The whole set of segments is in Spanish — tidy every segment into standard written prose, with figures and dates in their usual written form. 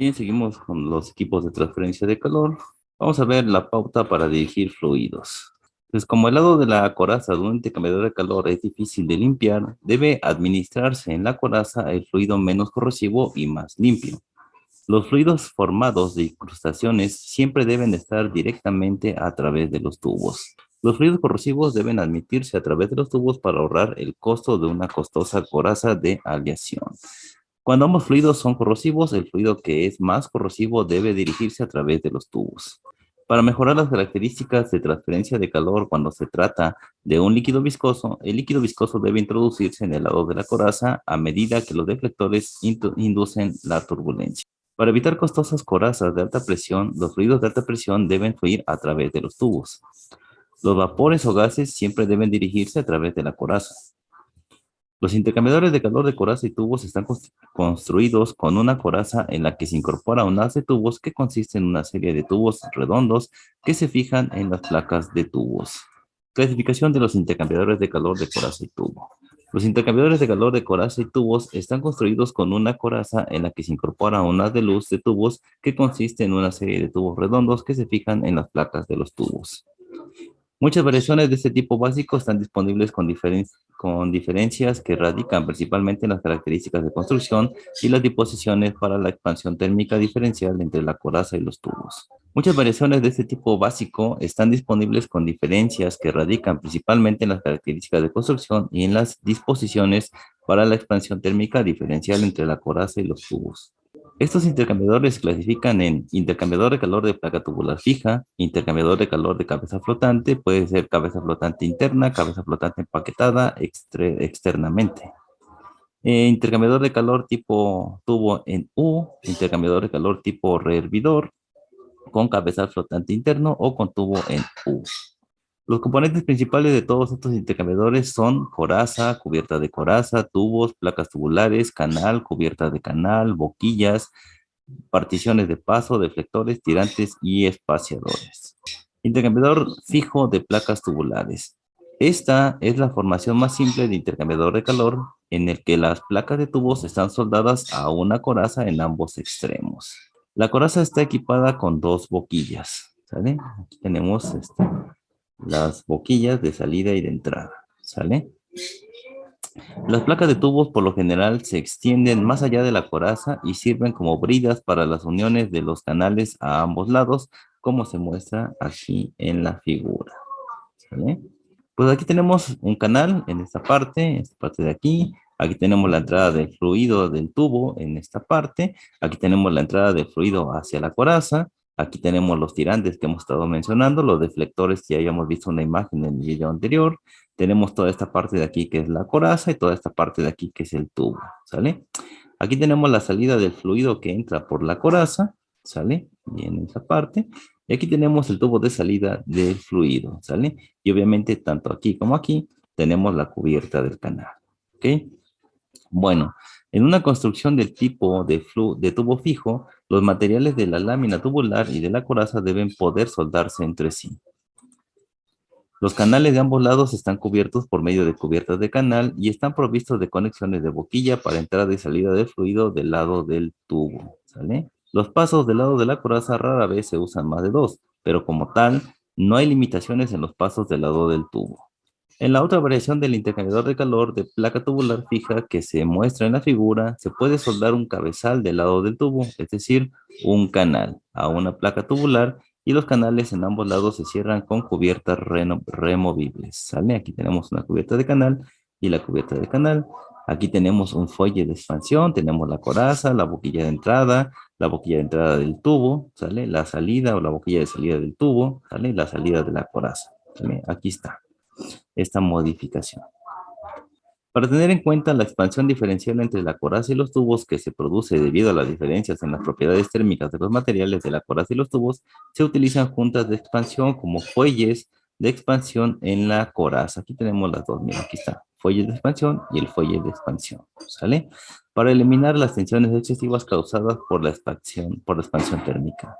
Bien, seguimos con los equipos de transferencia de calor. Vamos a ver la pauta para dirigir fluidos. Pues como el lado de la coraza de un intercambiador de calor es difícil de limpiar, debe administrarse en la coraza el fluido menos corrosivo y más limpio. Los fluidos formados de incrustaciones siempre deben estar directamente a través de los tubos. Los fluidos corrosivos deben admitirse a través de los tubos para ahorrar el costo de una costosa coraza de aleación. Cuando ambos fluidos son corrosivos, el fluido que es más corrosivo debe dirigirse a través de los tubos. Para mejorar las características de transferencia de calor cuando se trata de un líquido viscoso, el líquido viscoso debe introducirse en el lado de la coraza a medida que los deflectores inducen la turbulencia. Para evitar costosas corazas de alta presión, los fluidos de alta presión deben fluir a través de los tubos. Los vapores o gases siempre deben dirigirse a través de la coraza. Los intercambiadores de calor de coraza y tubos están construidos con una coraza en la que se incorpora un haz de tubos que consiste en una serie de tubos redondos que se fijan en las placas de tubos. Clasificación de los intercambiadores de calor de coraza y tubo. Los intercambiadores de calor de coraza y tubos están construidos con una coraza en la que se incorpora un haz de luz de tubos que consiste en una serie de tubos redondos que se fijan en las placas de los tubos. Muchas variaciones de este tipo básico están disponibles con diferencias que radican principalmente en las características de construcción y las disposiciones para la expansión térmica diferencial entre la coraza y los tubos. Muchas variaciones de este tipo básico están disponibles con diferencias que radican principalmente en las características de construcción y en las disposiciones para la expansión térmica diferencial entre la coraza y los tubos. Estos intercambiadores se clasifican en intercambiador de calor de placa tubular fija, intercambiador de calor de cabeza flotante, puede ser cabeza flotante interna, cabeza flotante empaquetada externamente. Intercambiador de calor tipo tubo en U, intercambiador de calor tipo rehervidor, con cabeza flotante interno o con tubo en U. Los componentes principales de todos estos intercambiadores son coraza, cubierta de coraza, tubos, placas tubulares, canal, cubierta de canal, boquillas, particiones de paso, deflectores, tirantes y espaciadores. Intercambiador fijo de placas tubulares. Esta es la formación más simple de intercambiador de calor en el que las placas de tubos están soldadas a una coraza en ambos extremos. La coraza está equipada con dos boquillas, ¿sale? Aquí tenemos las boquillas de salida y de entrada, ¿sale? Las placas de tubos por lo general se extienden más allá de la coraza y sirven como bridas para las uniones de los canales a ambos lados, como se muestra aquí en la figura. ¿Sale? Pues aquí tenemos un canal en esta parte de aquí. Aquí tenemos la entrada del fluido del tubo en esta parte. Aquí tenemos la entrada del fluido hacia la coraza. Aquí tenemos los tirantes que hemos estado mencionando, los deflectores que ya habíamos visto una imagen en el video anterior. Tenemos toda esta parte de aquí que es la coraza y toda esta parte de aquí que es el tubo, ¿sale? Aquí tenemos la salida del fluido que entra por la coraza, ¿sale? Y en esa parte. Y aquí tenemos el tubo de salida del fluido, ¿sale? Y obviamente tanto aquí como aquí tenemos la cubierta del canal, ¿ok? Bueno, en una construcción del tipo de tubo fijo, los materiales de la lámina tubular y de la coraza deben poder soldarse entre sí. Los canales de ambos lados están cubiertos por medio de cubiertas de canal y están provistos de conexiones de boquilla para entrada y salida de fluido del lado del tubo, ¿sale? Los pasos del lado de la coraza rara vez se usan más de dos, pero como tal, no hay limitaciones en los pasos del lado del tubo. En la otra variación del intercambiador de calor de placa tubular fija que se muestra en la figura, se puede soldar un cabezal del lado del tubo, es decir, un canal, a una placa tubular y los canales en ambos lados se cierran con cubiertas removibles. ¿Sale? Aquí tenemos una cubierta de canal y la cubierta de canal. Aquí tenemos un fuelle de expansión, tenemos la coraza, la boquilla de entrada del tubo, ¿sale? La salida o la boquilla de salida del tubo, ¿sale? La salida de la coraza, ¿sale? Aquí está esta modificación. Para tener en cuenta la expansión diferencial entre la coraza y los tubos que se produce debido a las diferencias en las propiedades térmicas de los materiales de la coraza y los tubos, se utilizan juntas de expansión como fuelles de expansión en la coraza. Aquí tenemos las dos, mira, aquí está, fuelle de expansión y el fuelle de expansión, ¿sale? Para eliminar las tensiones excesivas causadas por la expansión térmica.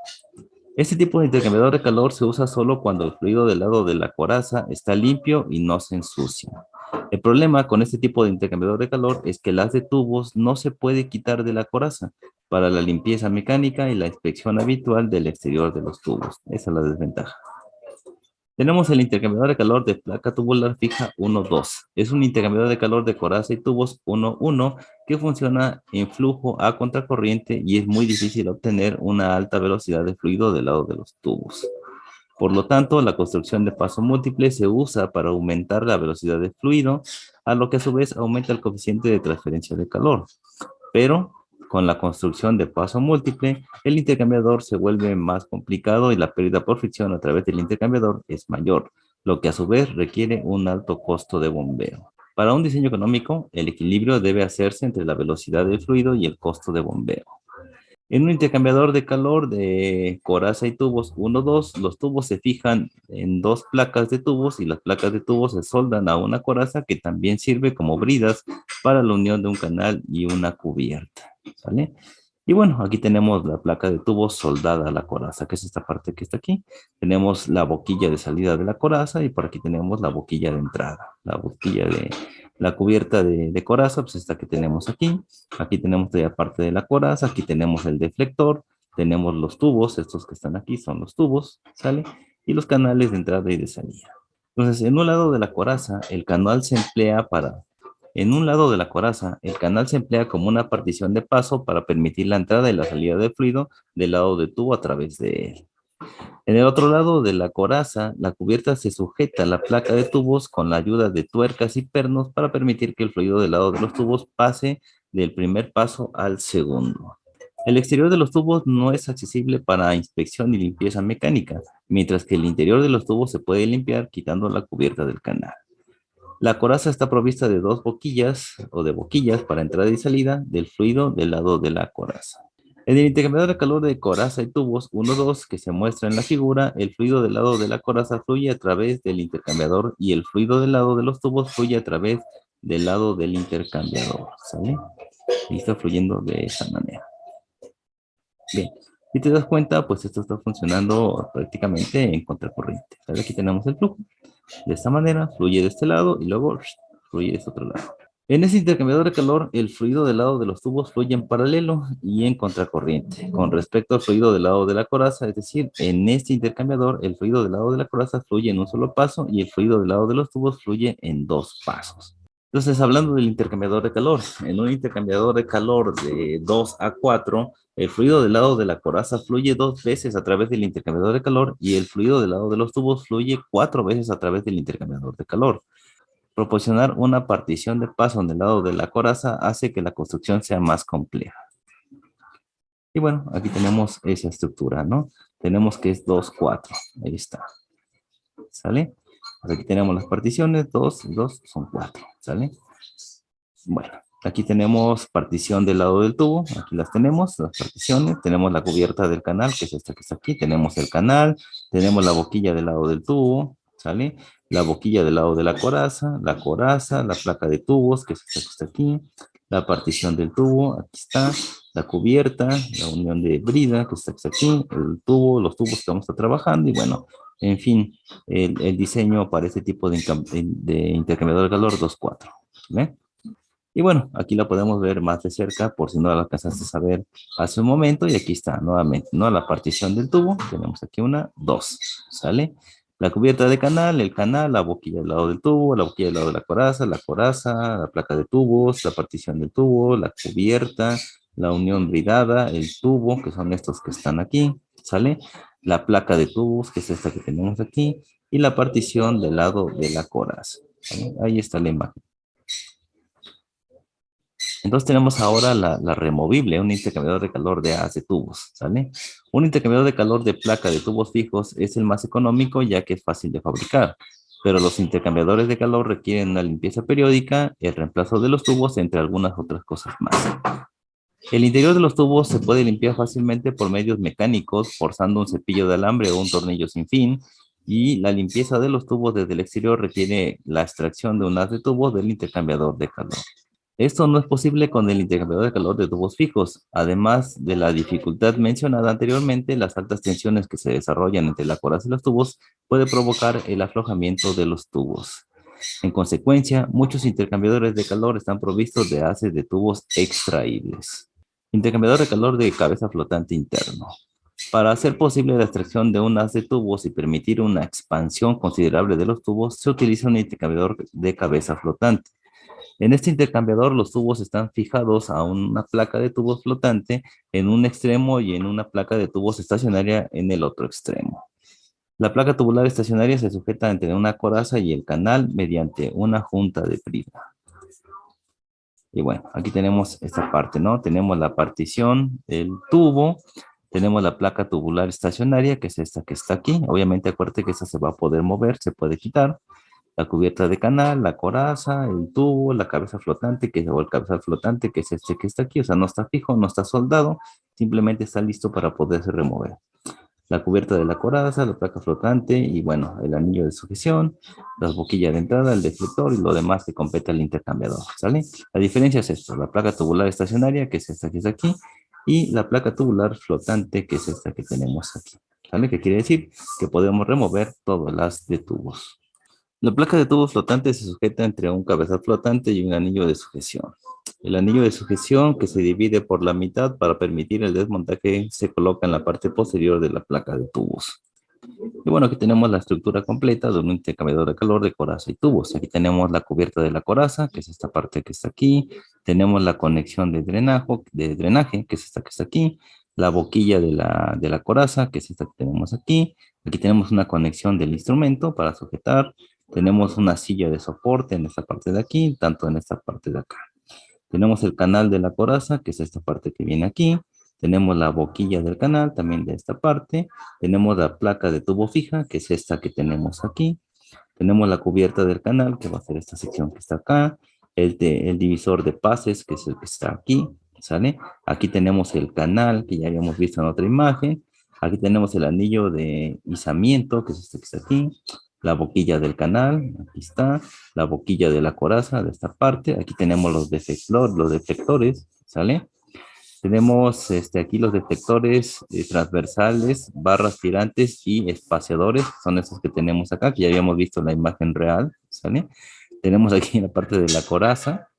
Este tipo de intercambiador de calor se usa solo cuando el fluido del lado de la coraza está limpio y no se ensucia. El problema con este tipo de intercambiador de calor es que el haz de tubos no se puede quitar de la coraza, para la limpieza mecánica y la inspección habitual del exterior de los tubos. Esa es la desventaja. Tenemos el intercambiador de calor de placa tubular fija 1-2. Es un intercambiador de calor de coraza y tubos 1-1 que funciona en flujo a contracorriente y es muy difícil obtener una alta velocidad de fluido del lado de los tubos. Por lo tanto, la construcción de paso múltiple se usa para aumentar la velocidad de fluido, a lo que a su vez aumenta el coeficiente de transferencia de calor. Pero con la construcción de paso múltiple, el intercambiador se vuelve más complicado y la pérdida por fricción a través del intercambiador es mayor, lo que a su vez requiere un alto costo de bombeo. Para un diseño económico, el equilibrio debe hacerse entre la velocidad del fluido y el costo de bombeo. En un intercambiador de calor de coraza y tubos 1-2, los tubos se fijan en dos placas de tubos y las placas de tubos se soldan a una coraza que también sirve como bridas para la unión de un canal y una cubierta. ¿Vale? Y bueno, aquí tenemos la placa de tubos soldada a la coraza, que es esta parte que está aquí. Tenemos la boquilla de salida de la coraza y por aquí tenemos la boquilla de entrada. La boquilla de la cubierta de coraza, pues esta que tenemos aquí. Aquí tenemos todavía parte de la coraza, aquí tenemos el deflector, tenemos los tubos, estos que están aquí son los tubos, ¿sale? Y los canales de entrada y de salida. Entonces, en un lado de la coraza, el canal se emplea para en un lado de la coraza, el canal se emplea como una partición de paso para permitir la entrada y la salida del fluido del lado de tubo a través de él. En el otro lado de la coraza, la cubierta se sujeta a la placa de tubos con la ayuda de tuercas y pernos para permitir que el fluido del lado de los tubos pase del primer paso al segundo. El exterior de los tubos no es accesible para inspección y limpieza mecánica, mientras que el interior de los tubos se puede limpiar quitando la cubierta del canal. La coraza está provista de dos boquillas o de boquillas para entrada y salida del fluido del lado de la coraza. En el intercambiador de calor de coraza y tubos 1-2 que se muestra en la figura, el fluido del lado de la coraza fluye a través del intercambiador y el fluido del lado de los tubos fluye a través del lado del intercambiador, ¿sale? Y está fluyendo de esa manera. Bien, si te das cuenta, pues esto está funcionando prácticamente en contracorriente. ¿Sale? Aquí tenemos el flujo. De esta manera, fluye de este lado y luego fluye de este otro lado. En ese intercambiador de calor, el fluido del lado de los tubos fluye en paralelo y en contracorriente. Con respecto al fluido del lado de la coraza, es decir, en este intercambiador, el fluido del lado de la coraza fluye en un solo paso y el fluido del lado de los tubos fluye en dos pasos. Entonces, hablando del intercambiador de calor, en un intercambiador de calor de 2 a 4, el fluido del lado de la coraza fluye 2 veces a través del intercambiador de calor y el fluido del lado de los tubos fluye 4 veces a través del intercambiador de calor. Proporcionar una partición de paso en el lado de la coraza hace que la construcción sea más compleja. Y bueno, aquí tenemos esa estructura, ¿no? Tenemos que es 2-4. Ahí está. ¿Sale? Pues aquí tenemos las particiones, 2 y 2 son 4. ¿Sale? Bueno, aquí tenemos partición del lado del tubo. Aquí las tenemos, las particiones. Tenemos la cubierta del canal, que es esta que está aquí. Tenemos el canal. Tenemos la boquilla del lado del tubo. ¿Sale? La boquilla del lado de la coraza, la placa de tubos, que es esta que está aquí. La partición del tubo, aquí está. La cubierta, la unión de brida, que está aquí. El tubo, los tubos que vamos a estar trabajando. Y bueno, en fin, el diseño para este tipo de intercambiador de calor 2-4. ¿Ve? Y bueno, aquí la podemos ver más de cerca por si no la alcanzaste a ver hace un momento. Y aquí está nuevamente, ¿no? La partición del tubo. Tenemos aquí una, dos, ¿sale? La cubierta de canal, el canal, la boquilla del lado del tubo, la boquilla del lado de la coraza, la placa de tubos, la partición del tubo, la cubierta, la unión bridada, el tubo, que son estos que están aquí, ¿sale? La placa de tubos, que es esta que tenemos aquí, y la partición del lado de la coraza, ¿sale? Ahí está la imagen. Entonces tenemos ahora la removible, un intercambiador de calor de haz de tubos, ¿sale? Un intercambiador de calor de placa de tubos fijos es el más económico ya que es fácil de fabricar, pero los intercambiadores de calor requieren una limpieza periódica, el reemplazo de los tubos, entre algunas otras cosas más. El interior de los tubos se puede limpiar fácilmente por medios mecánicos, forzando un cepillo de alambre o un tornillo sin fin, y la limpieza de los tubos desde el exterior requiere la extracción de un haz de tubos del intercambiador de calor. Esto no es posible con el intercambiador de calor de tubos fijos. Además de la dificultad mencionada anteriormente, las altas tensiones que se desarrollan entre la coraza y los tubos puede provocar el aflojamiento de los tubos. En consecuencia, muchos intercambiadores de calor están provistos de haces de tubos extraíbles. Intercambiador de calor de cabeza flotante interno. Para hacer posible la extracción de un haz de tubos y permitir una expansión considerable de los tubos, se utiliza un intercambiador de cabeza flotante. En este intercambiador, los tubos están fijados a una placa de tubos flotante en un extremo y en una placa de tubos estacionaria en el otro extremo. La placa tubular estacionaria se sujeta entre una coraza y el canal mediante una junta de prisma. Y bueno, aquí tenemos esta parte, ¿no? Tenemos la partición del tubo, tenemos la placa tubular estacionaria, que es esta que está aquí. Obviamente, acuérdate que esta se va a poder mover, se puede quitar. La cubierta de canal, la coraza, el tubo, la cabeza flotante, o el cabezal flotante, que es este que está aquí. O sea, no está fijo, no está soldado, simplemente está listo para poderse remover. La cubierta de la coraza, la placa flotante y bueno, el anillo de sujeción, las boquillas de entrada, el deflector y lo demás que completa el intercambiador, ¿sale? La diferencia es esto, la placa tubular estacionaria, que es esta que está aquí, y la placa tubular flotante, que es esta que tenemos aquí, ¿sale? Que quiere decir que podemos remover todo el haz de tubos. La placa de tubos flotante se sujeta entre un cabezal flotante y un anillo de sujeción. El anillo de sujeción, que se divide por la mitad para permitir el desmontaje, se coloca en la parte posterior de la placa de tubos. Y bueno, aquí tenemos la estructura completa de un intercambiador de calor de coraza y tubos. Aquí tenemos la cubierta de la coraza, que es esta parte que está aquí. Tenemos la conexión de drenaje, que es esta que está aquí. La boquilla de la coraza, que es esta que tenemos aquí. Aquí tenemos una conexión del instrumento para sujetar. Tenemos una silla de soporte en esta parte de aquí, tanto en esta parte de acá. Tenemos el canal de la coraza, que es esta parte que viene aquí. Tenemos la boquilla del canal, también de esta parte. Tenemos la placa de tubo fija, que es esta que tenemos aquí. Tenemos la cubierta del canal, que va a ser esta sección que está acá. El divisor de pases, que es el que está aquí, ¿sale? Aquí tenemos el canal, que ya habíamos visto en otra imagen. Aquí tenemos el anillo de izamiento, que es este que está aquí. La boquilla del canal, aquí está. La boquilla de la coraza, de esta parte. Aquí tenemos los deflectores, ¿sale? Tenemos aquí los deflectores transversales, barras tirantes y espaciadores. Son esos que tenemos acá, que ya habíamos visto en la imagen real, ¿sale? Tenemos aquí en la parte de la coraza.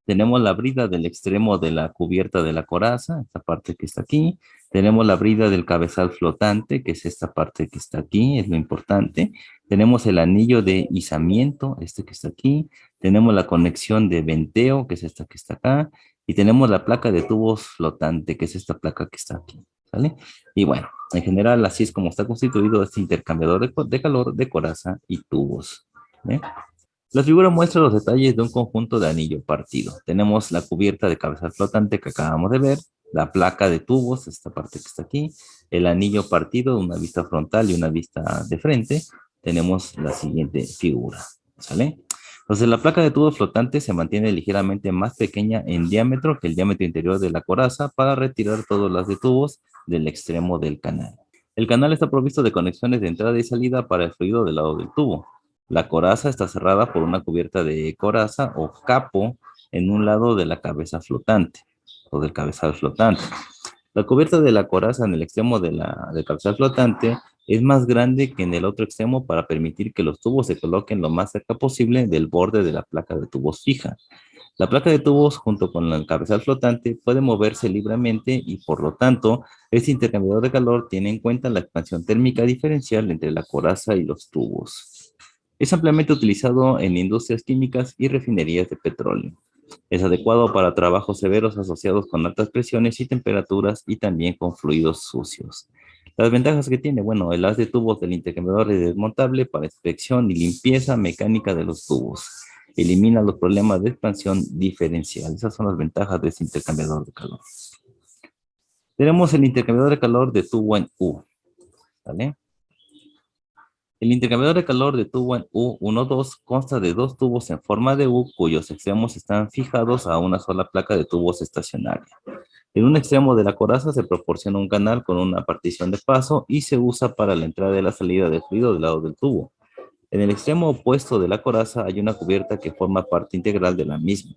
Tenemos la brida del extremo de la cubierta de la coraza, esta parte que está aquí. Tenemos la brida del cabezal flotante, que es esta parte que está aquí, es lo importante. Tenemos el anillo de izamiento, este que está aquí. Tenemos la conexión de venteo, que es esta que está acá. Y tenemos la placa de tubos flotante, que es esta placa que está aquí, ¿sale? Y bueno, en general así es como está constituido este intercambiador de calor de coraza y tubos, ¿eh? La figura muestra los detalles de un conjunto de anillo partido. Tenemos la cubierta de cabezal flotante que acabamos de ver, la placa de tubos, esta parte que está aquí, el anillo partido, una vista frontal y una vista de frente. Tenemos la siguiente figura, ¿sale? Entonces la placa de tubos flotante se mantiene ligeramente más pequeña en diámetro que el diámetro interior de la coraza para retirar todas las de tubos del extremo del canal. El canal está provisto de conexiones de entrada y salida para el fluido del lado del tubo. La coraza está cerrada por una cubierta de coraza o capo en un lado de la cabeza flotante o del cabezal flotante. La cubierta de la coraza en el extremo del cabezal flotante es más grande que en el otro extremo para permitir que los tubos se coloquen lo más cerca posible del borde de la placa de tubos fija. La placa de tubos junto con el cabezal flotante puede moverse libremente y por lo tanto este intercambiador de calor tiene en cuenta la expansión térmica diferencial entre la coraza y los tubos. Es ampliamente utilizado en industrias químicas y refinerías de petróleo. Es adecuado para trabajos severos asociados con altas presiones y temperaturas y también con fluidos sucios. Las ventajas que tiene, bueno, el haz de tubos del intercambiador es desmontable para inspección y limpieza mecánica de los tubos. Elimina los problemas de expansión diferencial. Esas son las ventajas de este intercambiador de calor. Tenemos el intercambiador de calor de tubo en U, ¿vale? El intercambiador de calor de tubo en U12 consta de dos tubos en forma de U cuyos extremos están fijados a una sola placa de tubos estacionaria. En un extremo de la coraza se proporciona un canal con una partición de paso y se usa para la entrada y la salida de fluido del lado del tubo. En el extremo opuesto de la coraza hay una cubierta que forma parte integral de la misma.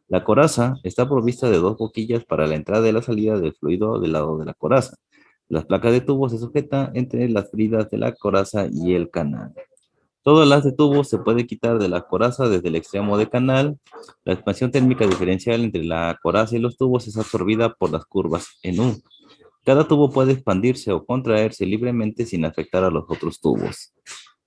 La coraza está provista de dos boquillas para la entrada y la salida del fluido del lado de la coraza. Las placas de tubo se sujetan entre las bridas de la coraza y el canal. Todo el haz de tubo se puede quitar de la coraza desde el extremo de canal. La expansión térmica diferencial entre la coraza y los tubos es absorbida por las curvas en U. Cada tubo puede expandirse o contraerse libremente sin afectar a los otros tubos.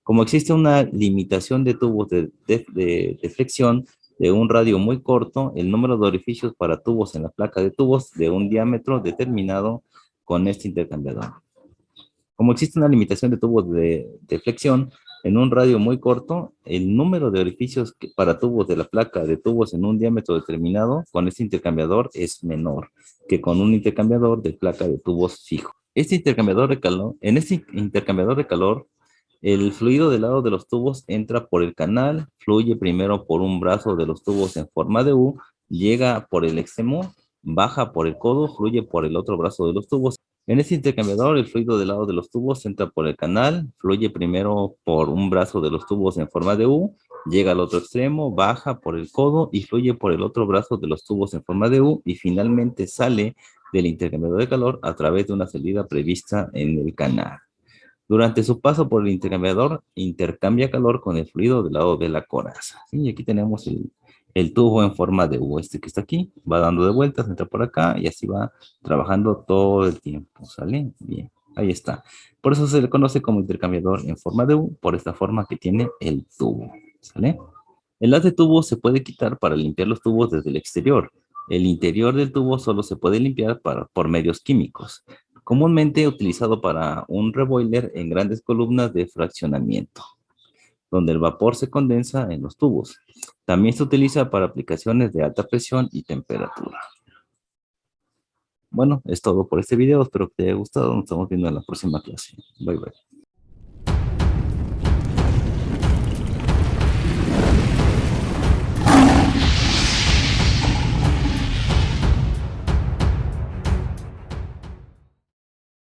Como existe una limitación de tubos de flexión de un radio muy corto, el número de orificios para tubos en la placa de tubos de un diámetro determinado con este intercambiador. Como existe una limitación de tubos de flexión en un radio muy corto, el número de orificios para tubos de la placa de tubos en un diámetro determinado con este intercambiador es menor que con un intercambiador de placa de tubos fijo. En este intercambiador de calor, el fluido del lado de los tubos entra por el canal, fluye primero por un brazo de los tubos en forma de U, llega por el extremo, baja por el codo, fluye por el otro brazo de los tubos. En este intercambiador, el fluido del lado de los tubos entra por el canal, fluye primero por un brazo de los tubos en forma de U, llega al otro extremo, baja por el codo y fluye por el otro brazo de los tubos en forma de U y finalmente sale del intercambiador de calor a través de una salida prevista en el canal. Durante su paso por el intercambiador, intercambia calor con el fluido del lado de la coraza. ¿Sí? Y aquí tenemos el tubo en forma de U, este que está aquí, va dando de vueltas, entra por acá y así va trabajando todo el tiempo, ¿sale? Bien, ahí está. Por eso se le conoce como intercambiador en forma de U, por esta forma que tiene el tubo, ¿sale? El haz de tubo se puede quitar para limpiar los tubos desde el exterior. El interior del tubo solo se puede limpiar por medios químicos, comúnmente utilizado para un reboiler en grandes columnas de fraccionamiento, donde el vapor se condensa en los tubos. También se utiliza para aplicaciones de alta presión y temperatura. Bueno, es todo por este video. Espero que te haya gustado. Nos estamos viendo en la próxima clase. Bye, bye.